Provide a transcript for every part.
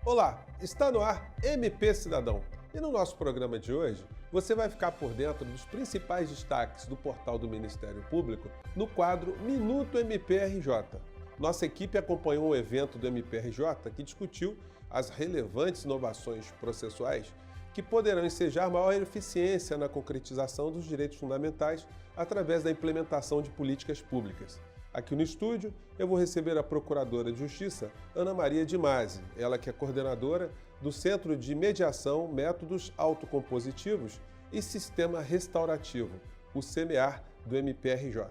Olá, está no ar MP Cidadão. E no nosso programa de hoje, você vai ficar por dentro dos principais destaques do portal do Ministério Público no quadro Minuto MPRJ. Nossa equipe acompanhou o evento do MPRJ que discutiu as relevantes inovações processuais que poderão ensejar maior eficiência na concretização dos direitos fundamentais através da implementação de políticas públicas. Aqui no estúdio, eu vou receber a Procuradora de Justiça, Ana Maria de Masi, ela que é coordenadora do Centro de Mediação, Métodos Autocompositivos e Sistema Restaurativo, o CMEAR do MPRJ.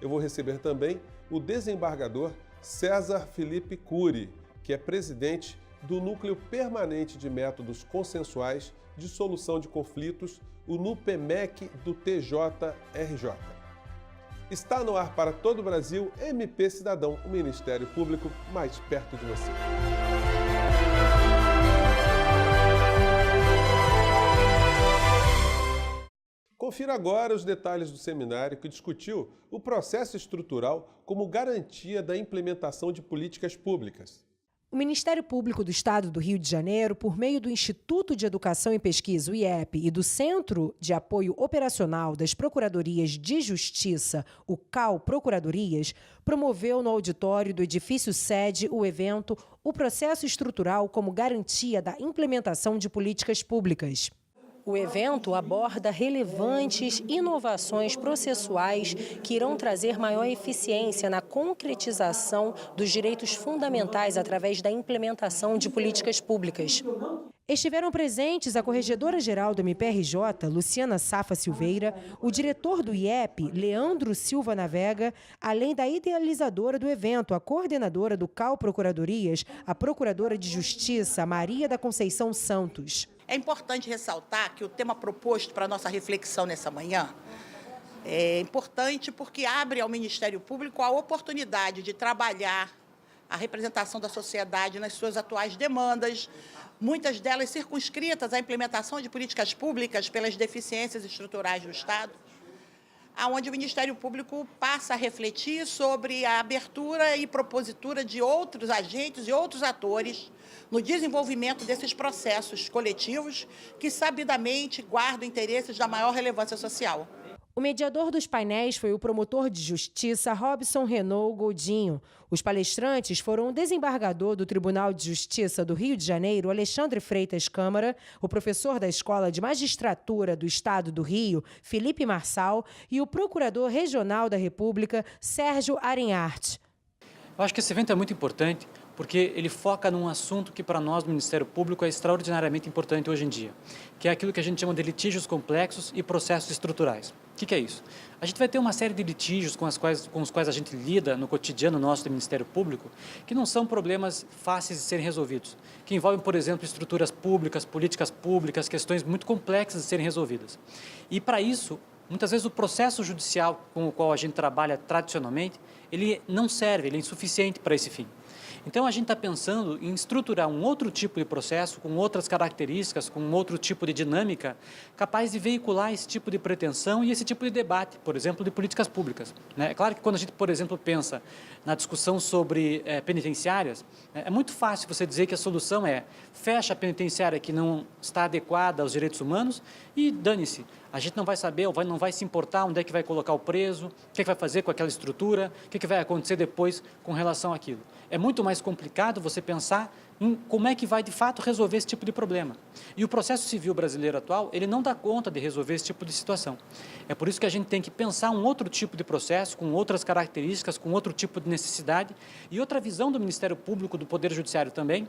Eu vou receber também o desembargador César Felipe Cury, que é presidente do Núcleo Permanente de Métodos Consensuais de Solução de Conflitos, o NUPEMEC do TJRJ. Está no ar para todo o Brasil, MP Cidadão, o Ministério Público mais perto de você. Confira agora os detalhes do seminário que discutiu o processo estrutural como garantia da implementação de políticas públicas. O Ministério Público do Estado do Rio de Janeiro, por meio do Instituto de Educação e Pesquisa, o IEP, e do Centro de Apoio Operacional das Procuradorias de Justiça, o CAU Procuradorias, promoveu no auditório do edifício sede o evento O Processo Estrutural como Garantia da Implementação de Políticas Públicas. O evento aborda relevantes inovações processuais que irão trazer maior eficiência na concretização dos direitos fundamentais através da implementação de políticas públicas. Estiveram presentes a Corregedora-Geral do MPRJ, Luciana Safa Silveira, o diretor do IEP, Leandro Silva Navega, além da idealizadora do evento, a coordenadora do CAU Procuradorias, a Procuradora de Justiça, Maria da Conceição Santos. É importante ressaltar que o tema proposto para a nossa reflexão nessa manhã é importante porque abre ao Ministério Público a oportunidade de trabalhar a representação da sociedade nas suas atuais demandas, muitas delas circunscritas à implementação de políticas públicas pelas deficiências estruturais do Estado, onde o Ministério Público passa a refletir sobre a abertura e propositura de outros agentes e outros atores no desenvolvimento desses processos coletivos que, sabidamente, guardam interesses da maior relevância social. O mediador dos painéis foi o promotor de justiça Robson Renault Godinho. Os palestrantes foram o desembargador do Tribunal de Justiça do Rio de Janeiro, Alexandre Freitas Câmara, o professor da Escola de Magistratura do Estado do Rio, Felipe Marçal, e o procurador regional da República, Sérgio Arinhart. Eu acho que esse evento é muito importante porque ele foca num assunto que para nós do Ministério Público é extraordinariamente importante hoje em dia, que é aquilo que a gente chama de litígios complexos e processos estruturais. O que é isso? A gente vai ter uma série de litígios com os quais a gente lida no cotidiano nosso do Ministério Público, que não são problemas fáceis de serem resolvidos, que envolvem, por exemplo, estruturas públicas, políticas públicas, questões muito complexas de serem resolvidas. E para isso, muitas vezes o processo judicial com o qual a gente trabalha tradicionalmente, ele não serve, ele é insuficiente para esse fim. Então, a gente está pensando em estruturar um outro tipo de processo, com outras características, com outro tipo de dinâmica, capaz de veicular esse tipo de pretensão e esse tipo de debate, por exemplo, de políticas públicas. É claro que quando a gente, por exemplo, pensa na discussão sobre penitenciárias, é muito fácil você dizer que a solução é fecha a penitenciária que não está adequada aos direitos humanos e dane-se. A gente não vai saber, ou não vai se importar onde é que vai colocar o preso, o que vai fazer com aquela estrutura, o que vai acontecer depois com relação àquilo. É muito mais complicado você pensar em como é que vai, de fato, resolver esse tipo de problema. E o processo civil brasileiro atual, ele não dá conta de resolver esse tipo de situação. É por isso que a gente tem que pensar um outro tipo de processo, com outras características, com outro tipo de necessidade e outra visão do Ministério Público, do Poder Judiciário também,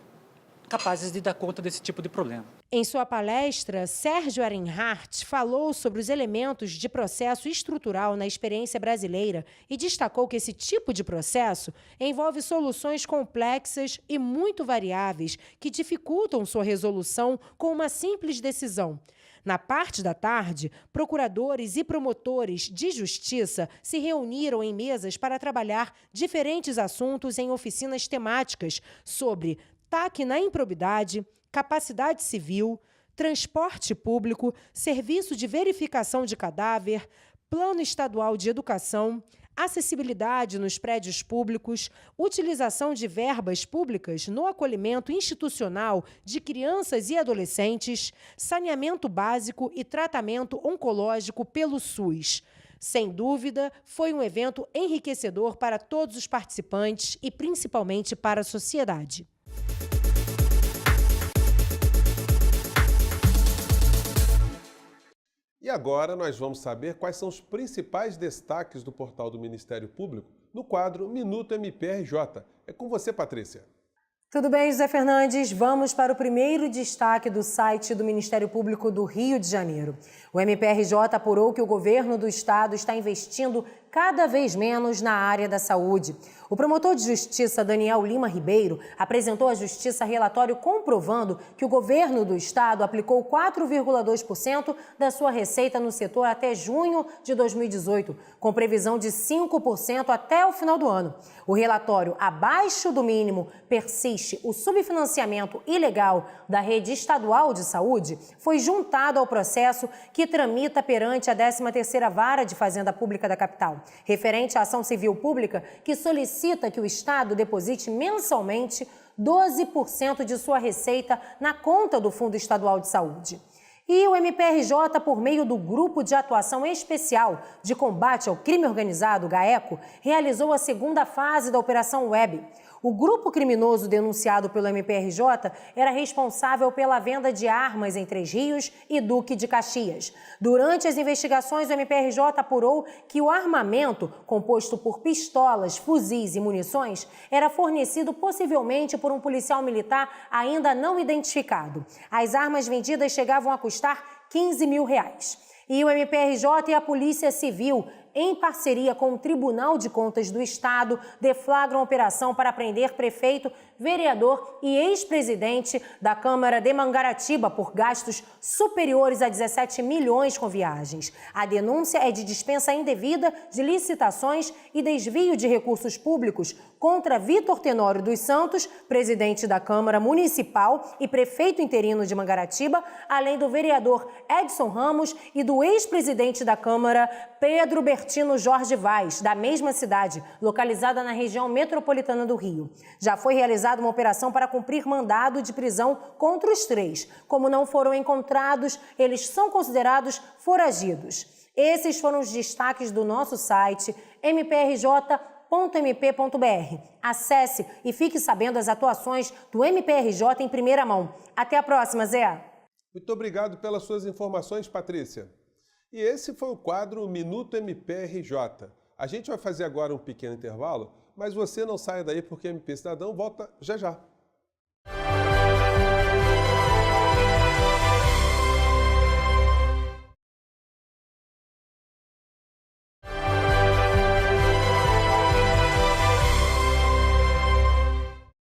capazes de dar conta desse tipo de problema. Em sua palestra, Sérgio Arinhart falou sobre os elementos de processo estrutural na experiência brasileira e destacou que esse tipo de processo envolve soluções complexas e muito variáveis que dificultam sua resolução com uma simples decisão. Na parte da tarde, procuradores e promotores de justiça se reuniram em mesas para trabalhar diferentes assuntos em oficinas temáticas sobre TAC na improbidade, capacidade civil, transporte público, serviço de verificação de cadáver, plano estadual de educação, acessibilidade nos prédios públicos, utilização de verbas públicas no acolhimento institucional de crianças e adolescentes, saneamento básico e tratamento oncológico pelo SUS. Sem dúvida, foi um evento enriquecedor para todos os participantes e principalmente para a sociedade. E agora nós vamos saber quais são os principais destaques do portal do Ministério Público no quadro Minuto MPRJ. É com você, Patrícia. Tudo bem, José Fernandes? Vamos para o primeiro destaque do site do Ministério Público do Rio de Janeiro. O MPRJ apurou que o governo do estado está investindo cada vez menos na área da saúde. O promotor de justiça Daniel Lima Ribeiro apresentou à justiça relatório comprovando que o governo do estado aplicou 4,2% da sua receita no setor até junho de 2018, com previsão de 5% até o final do ano. O relatório abaixo do mínimo persiste o subfinanciamento ilegal da rede estadual de saúde, foi juntado ao processo que tramita perante a 13ª Vara de Fazenda Pública da capital, referente à ação civil pública que solicita que o Estado deposite mensalmente 12% de sua receita na conta do Fundo Estadual de Saúde. E o MPRJ, por meio do Grupo de Atuação Especial de Combate ao Crime Organizado, GAECO, realizou a segunda fase da Operação Web. O grupo criminoso denunciado pelo MPRJ era responsável pela venda de armas em Três Rios e Duque de Caxias. Durante as investigações, o MPRJ apurou que o armamento, composto por pistolas, fuzis e munições, era fornecido possivelmente por um policial militar ainda não identificado. As armas vendidas chegavam a custar R$15 mil. E o MPRJ e a Polícia Civil, em parceria com o Tribunal de Contas do Estado, deflagram operação para prender prefeito, vereador e ex-presidente da Câmara de Mangaratiba por gastos superiores a 17 milhões com viagens. A denúncia é de dispensa indevida de licitações e desvio de recursos públicos contra Vitor Tenório dos Santos, presidente da Câmara Municipal e prefeito interino de Mangaratiba, além do vereador Edson Ramos e do ex-presidente da Câmara, Pedro Bertino Jorge Vaz, da mesma cidade, localizada na região metropolitana do Rio. Já foi realizada uma operação para cumprir mandado de prisão contra os três. Como não foram encontrados, eles são considerados foragidos. Esses foram os destaques do nosso site mprj.mp.br. Acesse e fique sabendo as atuações do MPRJ em primeira mão. Até a próxima, Zé. Muito obrigado pelas suas informações, Patrícia. E esse foi o quadro Minuto MPRJ. A gente vai fazer agora um pequeno intervalo, mas você não saia daí porque o MP Cidadão volta já já.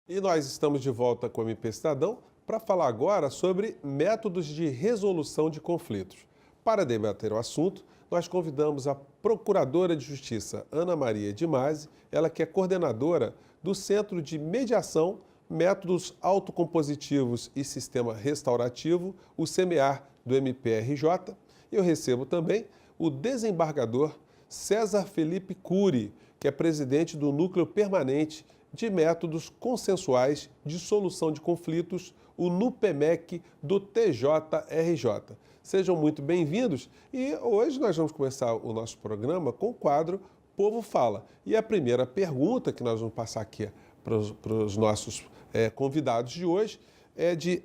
E nós estamos de volta com o MP Cidadão para falar agora sobre métodos de resolução de conflitos. Para debater o assunto, nós convidamos a Procuradora de Justiça, Ana Maria de Masi, ela que é coordenadora do Centro de Mediação, Métodos Autocompositivos e Sistema Restaurativo, o CMEAR do MPRJ. Eu recebo também o desembargador César Felipe Cury, que é presidente do Núcleo Permanente de Métodos Consensuais de Solução de Conflitos, o NUPEMEC do TJRJ. Sejam muito bem-vindos e hoje nós vamos começar o nosso programa com o quadro Povo Fala. E a primeira pergunta que nós vamos passar aqui para os nossos convidados de hoje é de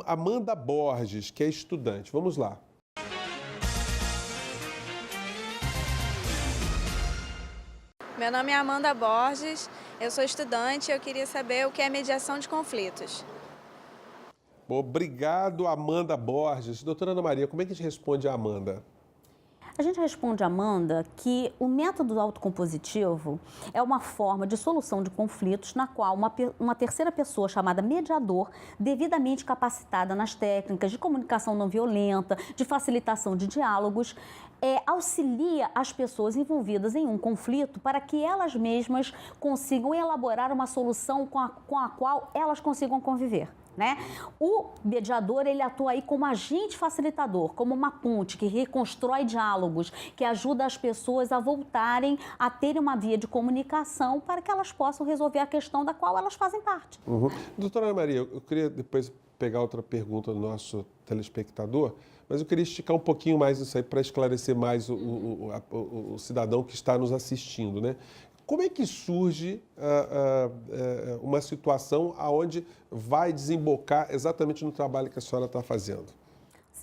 Amanda Borges, que é estudante. Vamos lá. Meu nome é Amanda Borges, eu sou estudante e eu queria saber o que é mediação de conflitos. Obrigado, Amanda Borges. Doutora Ana Maria, como é que a gente responde a Amanda? A gente responde, Amanda, que o método autocompositivo é uma forma de solução de conflitos na qual uma terceira pessoa chamada mediador, devidamente capacitada nas técnicas de comunicação não violenta, de facilitação de diálogos, auxilia as pessoas envolvidas em um conflito para que elas mesmas consigam elaborar uma solução com a qual elas consigam conviver. Né? O mediador, ele atua aí como agente facilitador, como uma ponte que reconstrói diálogos, que ajuda as pessoas a voltarem a terem uma via de comunicação para que elas possam resolver a questão da qual elas fazem parte. Doutora Ana Maria, eu queria depois pegar outra pergunta do nosso telespectador, mas eu queria esticar um pouquinho mais isso aí para esclarecer mais o cidadão que está nos assistindo, né? Como é que surge uma situação onde vai desembocar exatamente no trabalho que a senhora está fazendo?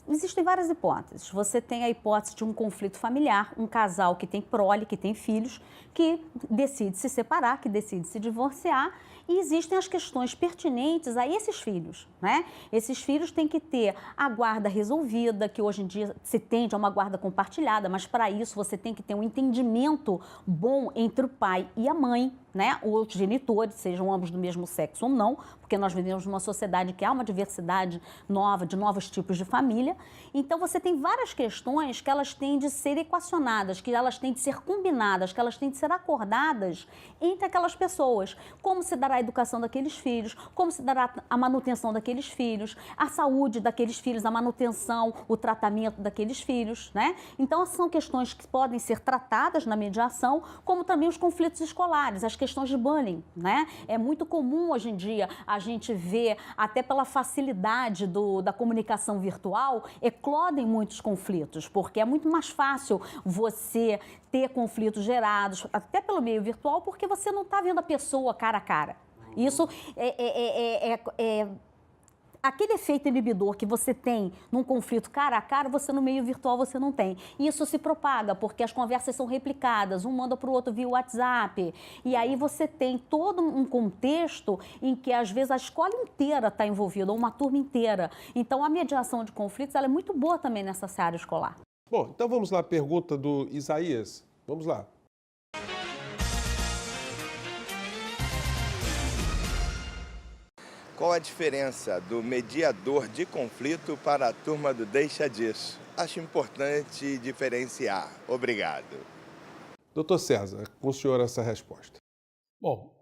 Existem várias hipóteses. Você tem a hipótese de um conflito familiar, um casal que tem prole, que tem filhos, que decide se separar, que decide se divorciar, e existem as questões pertinentes a esses filhos, né? Esses filhos têm que ter a guarda resolvida, que hoje em dia se tende a uma guarda compartilhada, mas para isso você tem que ter um entendimento bom entre o pai e a mãe, né? Ou os genitores, sejam ambos do mesmo sexo ou não, porque nós vivemos numa sociedade que há uma diversidade nova, de novos tipos de família. Então você tem várias questões que elas têm de ser equacionadas, que elas têm de ser combinadas, que elas têm de ser acordadas entre aquelas pessoas. Como se dará a educação daqueles filhos, como se dará a manutenção daqueles filhos, a saúde daqueles filhos, a manutenção, o tratamento daqueles filhos, né? Então são questões que podem ser tratadas na mediação, como também os conflitos escolares, as questões de bullying, né? É muito comum hoje em dia a gente ver, até pela facilidade da comunicação virtual, eclodem muitos conflitos, porque é muito mais fácil você ter conflitos gerados, até pelo meio virtual, porque você não está vendo a pessoa cara a cara. Isso aquele efeito inibidor que você tem num conflito cara a cara, você no meio virtual você não tem. E isso se propaga, porque as conversas são replicadas, um manda para o outro via WhatsApp. E aí você tem todo um contexto em que, às vezes, a escola inteira está envolvida, ou uma turma inteira. Então, a mediação de conflitos ela é muito boa também nessa área escolar. Bom, então vamos lá, pergunta do Isaías. Vamos lá. Qual a diferença do mediador de conflito para a turma do deixa disso? Acho importante diferenciar. Obrigado. Doutor César, com o senhor essa resposta. Bom,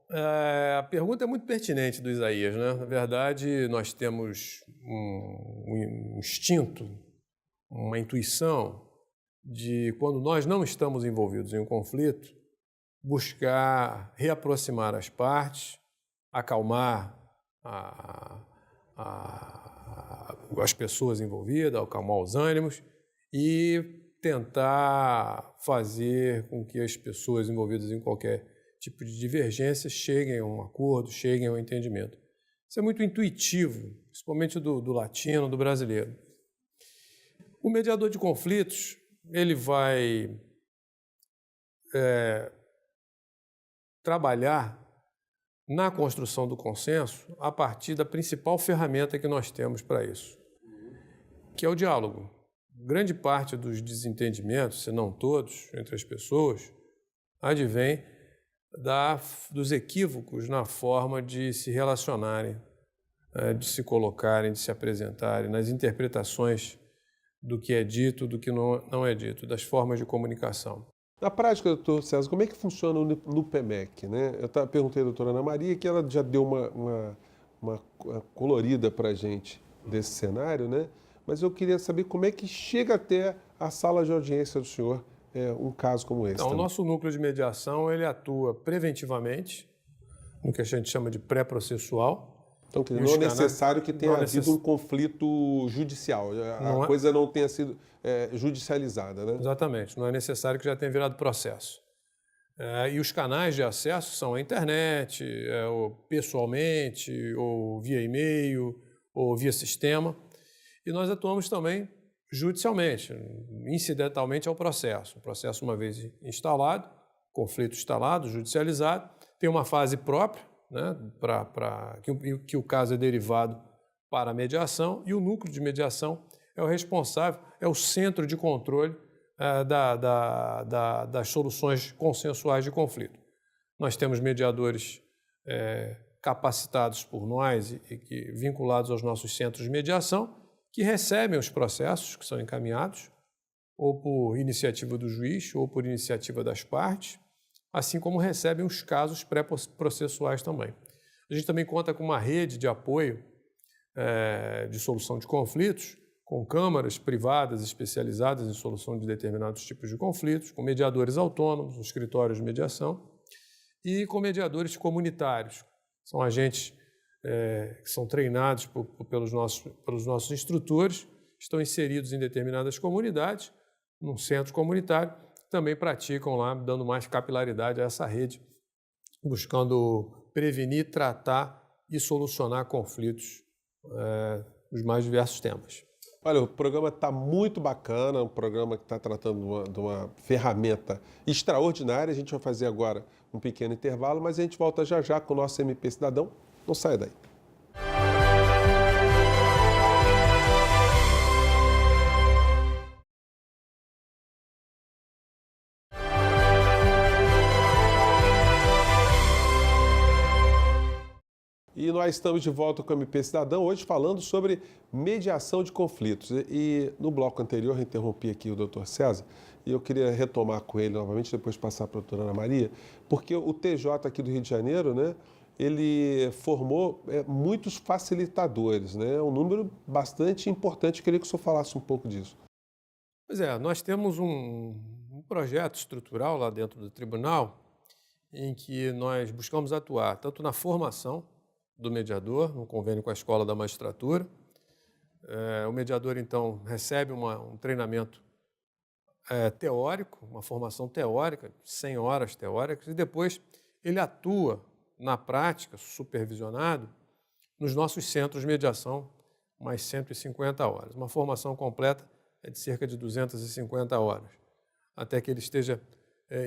a pergunta é muito pertinente do Isaías, né? Na verdade, nós temos um instinto, uma intuição de, quando nós não estamos envolvidos em um conflito, buscar reaproximar as partes, acalmar as pessoas envolvidas, acalmar os ânimos e tentar fazer com que as pessoas envolvidas em qualquer tipo de divergência cheguem a um acordo, cheguem a um entendimento. Isso é muito intuitivo, principalmente do latino, do brasileiro. O mediador de conflitos, ele vai trabalhar na construção do consenso a partir da principal ferramenta que nós temos para isso, que é o diálogo. Grande parte dos desentendimentos, se não todos, entre as pessoas, advém dos equívocos na forma de se relacionarem, de se colocarem, de se apresentarem, nas interpretações do que é dito, do que não é dito, das formas de comunicação. Na prática, doutor César, como é que funciona o NUPEMEC, né? Eu perguntei à doutora Ana Maria, que ela já deu uma colorida para a gente desse cenário, né? Mas eu queria saber como é que chega até a sala de audiência do senhor um caso como esse. Então, o nosso núcleo de mediação, ele atua preventivamente, no que a gente chama de pré-processual. Então, não é necessário que tenha havido um conflito judicial, a coisa não tenha sido judicializada, né? Exatamente, não é necessário que já tenha virado processo. E os canais de acesso são a internet, ou pessoalmente, ou via e-mail, ou via sistema. E nós atuamos também judicialmente, incidentalmente ao processo. O processo, uma vez instalado, conflito instalado, judicializado, tem uma fase própria, né, que o caso é derivado para a mediação, e o núcleo de mediação é o responsável, é o centro de controle das soluções consensuais de conflito. Nós temos mediadores capacitados por nós e vinculados aos nossos centros de mediação, que recebem os processos que são encaminhados ou por iniciativa do juiz, ou por iniciativa das partes, assim como recebem os casos pré-processuais também. A gente também conta com uma rede de apoio de solução de conflitos, com câmaras privadas especializadas em solução de determinados tipos de conflitos, com mediadores autônomos, escritórios de mediação, e com mediadores comunitários. São agentes que são treinados pelos nossos instrutores, estão inseridos em determinadas comunidades, num centro comunitário, também praticam lá, dando mais capilaridade a essa rede, buscando prevenir, tratar e solucionar conflitos nos mais diversos temas. Olha, o programa está muito bacana, um programa que está tratando de uma ferramenta extraordinária. A gente vai fazer agora um pequeno intervalo, mas a gente volta já já com o nosso MP Cidadão. Não saia daí. E nós estamos de volta com o MP Cidadão, hoje falando sobre mediação de conflitos. E no bloco anterior, eu interrompi aqui o doutor César, e eu queria retomar com ele novamente, depois passar para a doutora Ana Maria, porque o TJ aqui do Rio de Janeiro, né, ele formou muitos facilitadores, né, um número bastante importante. Eu queria que o senhor falasse um pouco disso. Pois é, nós temos um projeto estrutural lá dentro do tribunal, em que nós buscamos atuar tanto na formação do mediador, no convênio com a Escola da Magistratura. O mediador, então, recebe um treinamento teórico, uma formação teórica, 100 horas teóricas, e depois ele atua na prática, supervisionado, nos nossos centros de mediação, mais 150 horas. Uma formação completa é de cerca de 250 horas, até que ele esteja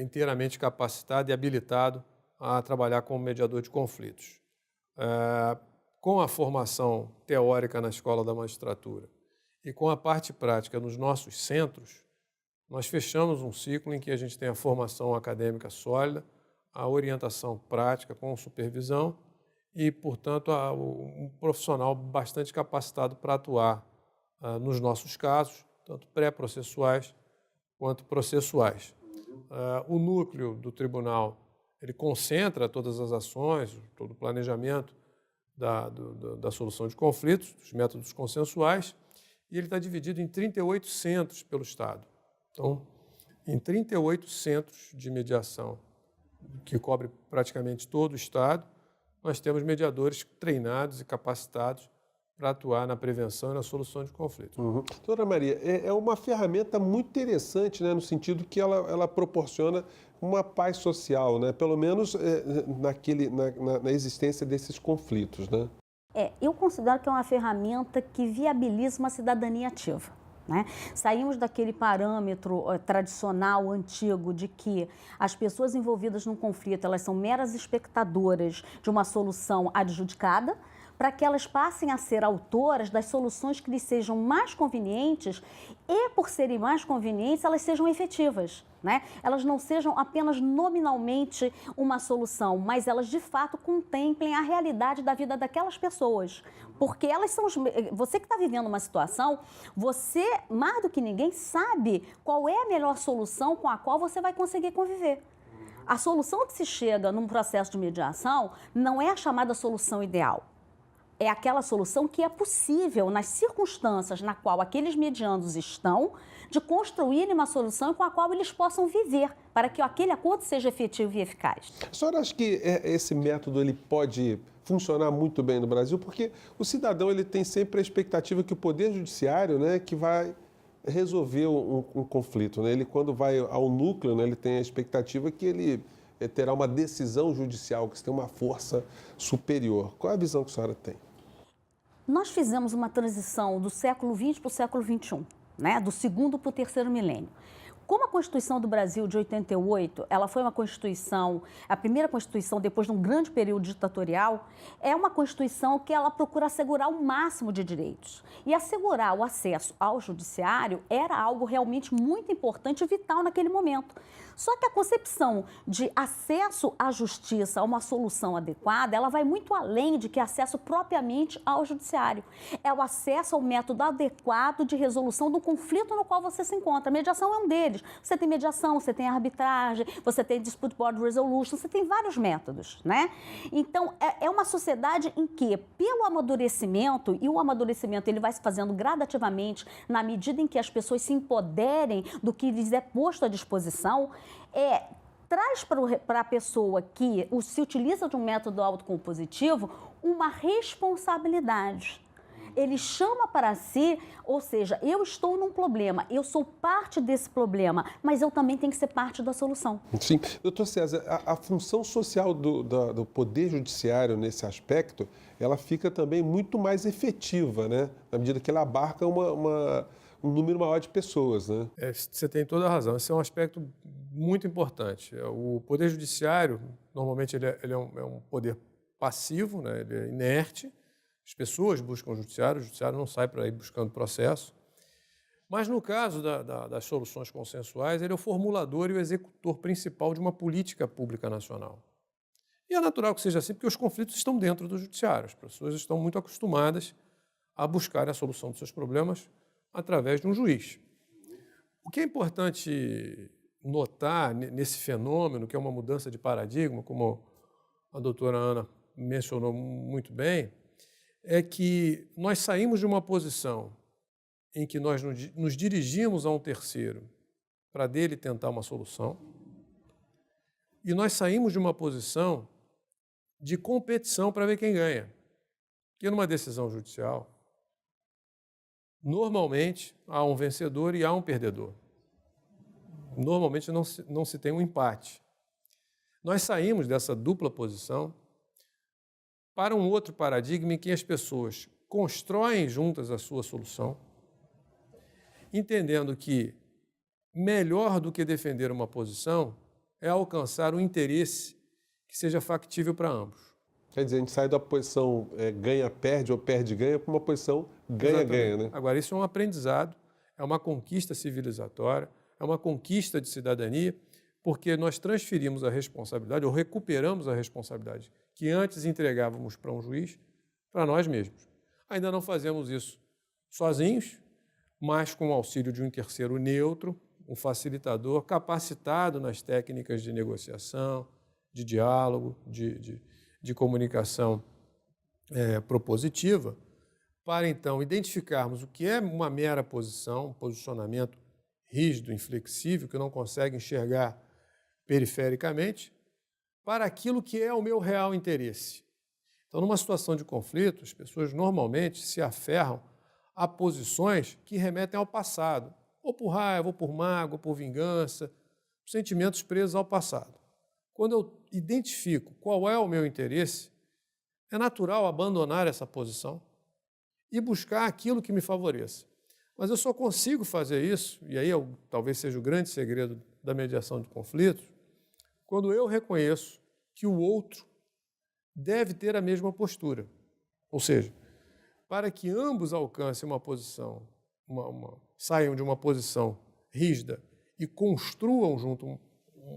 inteiramente capacitado e habilitado a trabalhar como mediador de conflitos. Com a formação teórica na Escola da Magistratura e com a parte prática nos nossos centros, nós fechamos um ciclo em que a gente tem a formação acadêmica sólida, a orientação prática com supervisão e, portanto, um profissional bastante capacitado para atuar nos nossos casos, tanto pré-processuais quanto processuais. O núcleo do tribunal ele concentra todas as ações, todo o planejamento da solução de conflitos, dos métodos consensuais, e ele está dividido em 38 centros pelo Estado. Então, em 38 centros de mediação, que cobre praticamente todo o Estado, nós temos mediadores treinados e capacitados para atuar na prevenção e na solução de conflitos. Doutora Maria, é uma ferramenta muito interessante, né, no sentido que ela proporciona uma paz social, né, pelo menos na existência desses conflitos, né? Eu considero que é uma ferramenta que viabiliza uma cidadania ativa. Né? Saímos daquele parâmetro tradicional, antigo, de que as pessoas envolvidas num conflito elas são meras espectadoras de uma solução adjudicada, para que elas passem a ser autoras das soluções que lhes sejam mais convenientes e, por serem mais convenientes, elas sejam efetivas, né? Elas não sejam apenas nominalmente uma solução, mas elas, de fato, contemplem a realidade da vida daquelas pessoas. Porque elas são... Você que está vivendo uma situação, você, mais do que ninguém, sabe qual é a melhor solução com a qual você vai conseguir conviver. A solução que se chega num processo de mediação não é a chamada solução ideal. É aquela solução que é possível, nas circunstâncias na qual aqueles mediandos estão, de construírem uma solução com a qual eles possam viver, para que aquele acordo seja efetivo e eficaz. A senhora acha que esse método ele pode funcionar muito bem no Brasil? Porque o cidadão ele tem sempre a expectativa que o Poder Judiciário, né, que vai resolver um conflito, né? Ele, quando vai ao núcleo, né, ele tem a expectativa que ele terá uma decisão judicial, que tem uma força superior. Qual é a visão que a senhora tem? Nós fizemos uma transição do século XX para o século XXI, né? Do segundo para o terceiro milênio. Como a Constituição do Brasil de 88, ela foi uma Constituição, a primeira Constituição depois de um grande período ditatorial, é uma Constituição que ela procura assegurar o máximo de direitos. E assegurar o acesso ao judiciário era algo realmente muito importante e vital naquele momento. Só que a concepção de acesso à justiça, a uma solução adequada, ela vai muito além de que acesso propriamente ao judiciário. É o acesso ao método adequado de resolução do conflito no qual você se encontra. A mediação é um deles. Você tem mediação, você tem arbitragem, você tem dispute board resolution, você tem vários métodos, né? Então, é uma sociedade em que, pelo amadurecimento, e o amadurecimento ele vai se fazendo gradativamente na medida em que as pessoas se empoderem do que lhes é posto à disposição, traz para a pessoa que se utiliza de um método autocompositivo uma responsabilidade. Ele chama para si, ou seja, eu estou num problema, eu sou parte desse problema, mas eu também tenho que ser parte da solução. Sim. Doutor César, a função social do Poder Judiciário nesse aspecto, ela fica também muito mais efetiva, né? Na medida que ela abarca um número maior de pessoas, né? Você tem toda a razão. Esse é um aspecto muito importante. O Poder Judiciário, normalmente, ele é um poder passivo, né? Ele é inerte. As pessoas buscam o judiciário não sai para ir buscando processo. Mas, no caso das soluções consensuais, ele é o formulador e o executor principal de uma política pública nacional. E é natural que seja assim, porque os conflitos estão dentro do judiciário. As pessoas estão muito acostumadas a buscar a solução dos seus problemas através de um juiz. O que é importante notar nesse fenômeno, que é uma mudança de paradigma, como a doutora Ana mencionou muito bem, é que nós saímos de uma posição em que nós nos dirigimos a um terceiro para dele tentar uma solução, e nós saímos de uma posição de competição para ver quem ganha. Porque numa decisão judicial, normalmente há um vencedor e há um perdedor. Normalmente não se tem um empate. Nós saímos dessa dupla posição para um outro paradigma em que as pessoas constroem juntas a sua solução, entendendo que melhor do que defender uma posição é alcançar um interesse que seja factível para ambos. Quer dizer, a gente sai da posição ganha-perde ou perde-ganha para uma posição ganha-ganha, né? Agora, isso é um aprendizado, é uma conquista civilizatória, é uma conquista de cidadania, porque nós transferimos a responsabilidade, ou recuperamos a responsabilidade que antes entregávamos para um juiz, para nós mesmos. Ainda não fazemos isso sozinhos, mas com o auxílio de um terceiro neutro, um facilitador capacitado nas técnicas de negociação, de diálogo, de comunicação propositiva, para então identificarmos o que é uma mera posição, um posicionamento rígido, inflexível, que não consegue enxergar perifericamente, para aquilo que é o meu real interesse. Então, numa situação de conflito, as pessoas normalmente se aferram a posições que remetem ao passado, ou por raiva, ou por mágoa, ou por vingança, sentimentos presos ao passado. Quando eu identifico qual é o meu interesse, é natural abandonar essa posição e buscar aquilo que me favoreça. Mas eu só consigo fazer isso, e aí talvez seja o grande segredo da mediação de conflitos, quando eu reconheço que o outro deve ter a mesma postura. Ou seja, para que ambos alcancem uma posição, saiam de uma posição rígida e construam junto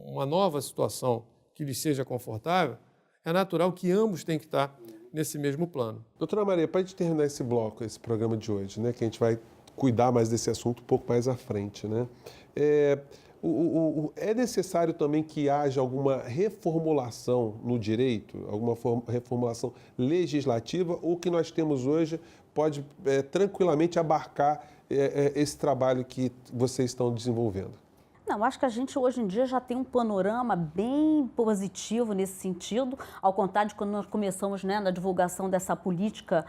uma nova situação que lhes seja confortável, é natural que ambos tenham que estar nesse mesmo plano. Doutora Maria, para a gente terminar esse bloco, esse programa de hoje, né, que a gente vai cuidar mais desse assunto um pouco mais à frente, né? É necessário também que haja alguma reformulação no direito, alguma reformulação legislativa, ou o que nós temos hoje pode tranquilamente abarcar esse trabalho que vocês estão desenvolvendo? Não, acho que a gente hoje em dia já tem um panorama bem positivo nesse sentido, ao contrário de quando nós começamos, né, na divulgação dessa política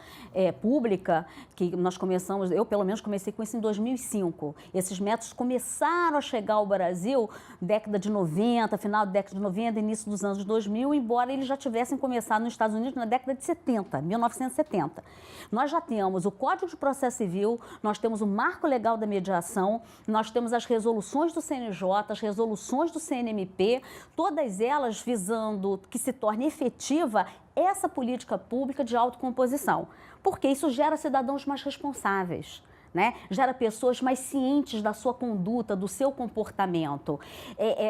pública, que nós começamos, eu pelo menos comecei com isso em 2005. Esses métodos começaram a chegar ao Brasil década de 90, final da década de 90, início dos anos 2000, embora eles já tivessem começado nos Estados Unidos na década de 70, 1970. Nós já temos o Código de Processo Civil, nós temos o Marco Legal da Mediação, nós temos as resoluções do CNJ, as resoluções do CNMP, todas elas visando que se torne efetiva essa política pública de autocomposição, porque isso gera cidadãos mais responsáveis, né? Gera pessoas mais cientes da sua conduta, do seu comportamento.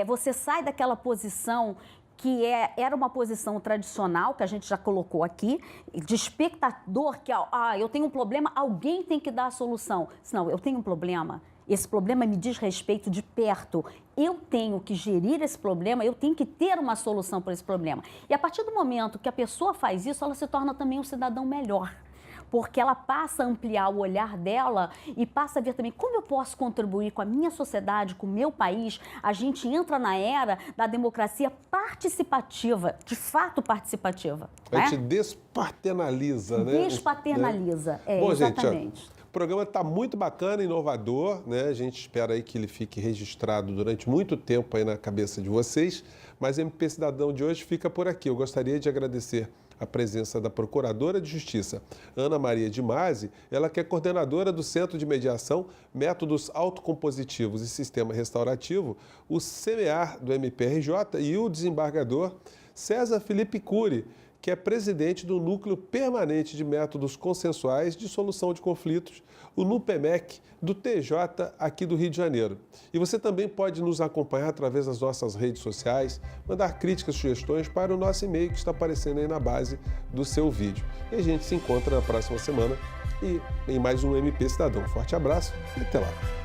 Você sai daquela posição que era uma posição tradicional, que a gente já colocou aqui, de espectador, que eu tenho um problema, alguém tem que dar a solução. Não, eu tenho um problema, esse problema me diz respeito de perto, eu tenho que gerir esse problema, eu tenho que ter uma solução para esse problema. E a partir do momento que a pessoa faz isso, ela se torna também um cidadão melhor. Porque ela passa a ampliar o olhar dela e passa a ver também como eu posso contribuir com a minha sociedade, com o meu país. A gente entra na era da democracia participativa, de fato participativa. A gente despaternaliza, né? Despaternaliza, Bom, exatamente. Gente, o programa está muito bacana, inovador, né? A gente espera aí que ele fique registrado durante muito tempo aí na cabeça de vocês, mas o MP Cidadão de hoje fica por aqui. Eu gostaria de agradecer a presença da Procuradora de Justiça, Ana Maria de Masi, ela que é coordenadora do Centro de Mediação, Métodos Autocompositivos e Sistema Restaurativo, o CMEAR do MPRJ e o desembargador César Felipe Cury, que é presidente do Núcleo Permanente de Métodos Consensuais de Solução de Conflitos, o NUPEMEC, do TJ aqui do Rio de Janeiro. E você também pode nos acompanhar através das nossas redes sociais, mandar críticas, sugestões para o nosso e-mail que está aparecendo aí na base do seu vídeo. E a gente se encontra na próxima semana e em mais um MP Cidadão. Forte abraço e até lá!